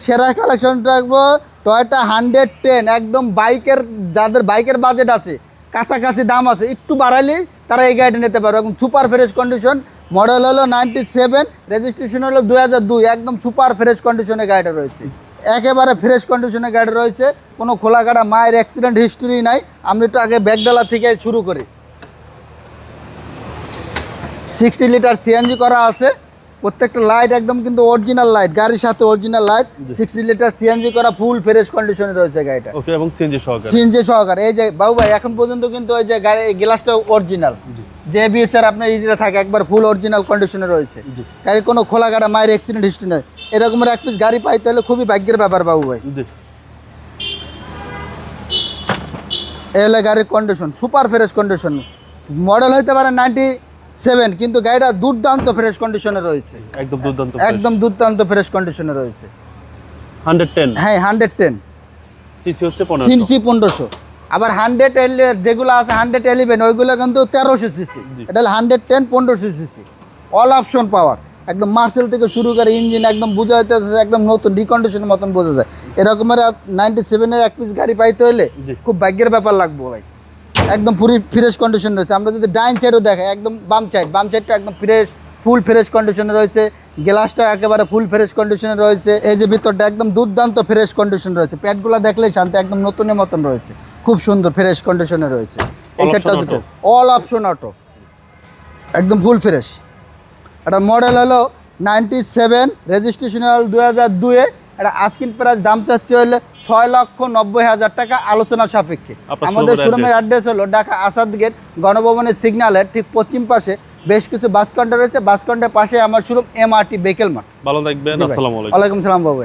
সেরা কালেকশন রাখবো টয়োটা 110, একদম বাইকের, যাদের বাইকের বাজেট আছে, কাছাকাছি দাম আছে, একটু বাড়ালে তারা এই গাড়িটা নিতে পারবে। একদম সুপার ফ্রেশ কন্ডিশন, মডেল হলো 97, রেজিস্ট্রেশন হলো 2002, একদম সুপার ফ্রেশ কন্ডিশনে গাড়িটা রয়েছে, একেবারে ফ্রেশ কন্ডিশনে গাড়ি রয়েছে, কোনো খোলা কাটা মায়ের অ্যাক্সিডেন্ট হিস্ট্রি নাই। আমি একটু আগে ব্যাগডালা থেকে শুরু করি। 60 লিটার সিএনজি করা আছে, প্রত্যেকটা লাইট একদম কিন্তু অরিজিনাল লাইট, গাড়ির সাথে অরিজিনাল লাইট। 60 লিটার সিএনজি করা, ফুল ফ্রেশ কন্ডিশনে রয়েছে গাড়িটা। ওকে, এবং সিএনজি সহকারে। এই যে বাবু ভাই, এখন পর্যন্ত কিন্তু ওই যে গাড়ি গ্লাসটা অরিজিনাল, যে বিএসআর আপনার ইজিটা থাকে, একবার ফুল অরিজিনাল কন্ডিশনে রয়েছে। গাড়ি কোনো খোলা কাটা মায়ের অ্যাক্সিডেন্ট হিস্ট্রি নয়। এরকমের এক পিস গাড়ি পাইতে হলে খুবই ভাগ্যের ব্যাপার বাবু ভাই। এই হলো গাড়ির condition, super fresh condition. Model হইতে পারে 97, কিন্তু গাড়িটা দুর্দান্ত ফ্রেশ কন্ডিশনে রয়েছে, একদম দুর্দান্ত ফ্রেশ কন্ডিশনে রয়েছে। 110, হ্যাঁ 110, সিসি হচ্ছে 1500। আবার 100 যেগুলো আছে 111, ওইগুলো কিন্তু 1300 সিসি। এটা হলো 110 1500 সিসি, অল অপশন পাওয়ার, একদম মার্সেল থেকে শুরু করে ইঞ্জিন একদম বোঝা যাচ্ছে একদম নতুন রিকন্ডিশনের মতন বোঝা যায়। এরকমের 97-এর এক পিস গাড়ি পাইতে হলে খুব ভাগ্যের ব্যাপার লাগবে ভাই। একদম পুরো ফ্রেশ কন্ডিশন রয়েছে। আমরা যদি ডাইন সাইডও দেখাই, একদম বাম সাইডটা একদম ফ্রেশ, ফুল ফ্রেশ কন্ডিশনে রয়েছে। গ্লাসটা একেবারে ফুল ফ্রেশ কন্ডিশনে রয়েছে। এই যে ভিতরটা একদম দুর্দান্ত ফ্রেশ কন্ডিশন রয়েছে। প্যাডগুলো দেখলেই শান্তি, একদম নতুনের মতন রয়েছে, খুব সুন্দর ফ্রেশ কন্ডিশনে রয়েছে। এই সাইডটা হচ্ছে অল অপশন অটো, একদম ফুল ফ্রেশ। এটা মডেল হলো 97, রেজিস্ট্রেশন হল 2002-এ। এটা আস্কিং প্রাইস দাম চাচ্ছি হলে 6,90,000 টাকা, আলোচনা সাপেক্ষে। আমাদের শোরুমের অ্যাড্রেস হলো ঢাকা আসাদ গেট, গণভবনের সিগন্যালের ঠিক পশ্চিম পাশে বেশ কিছু বাস কাউন্টার রয়েছে। বাস কাউন্টারের পাশে আমার শোরুম, MRT ভেহিকেল মার্ট। ভালো থাকবেন, আসসালামু আলাইকুম। ওয়ালাইকুম সালাম বাবু।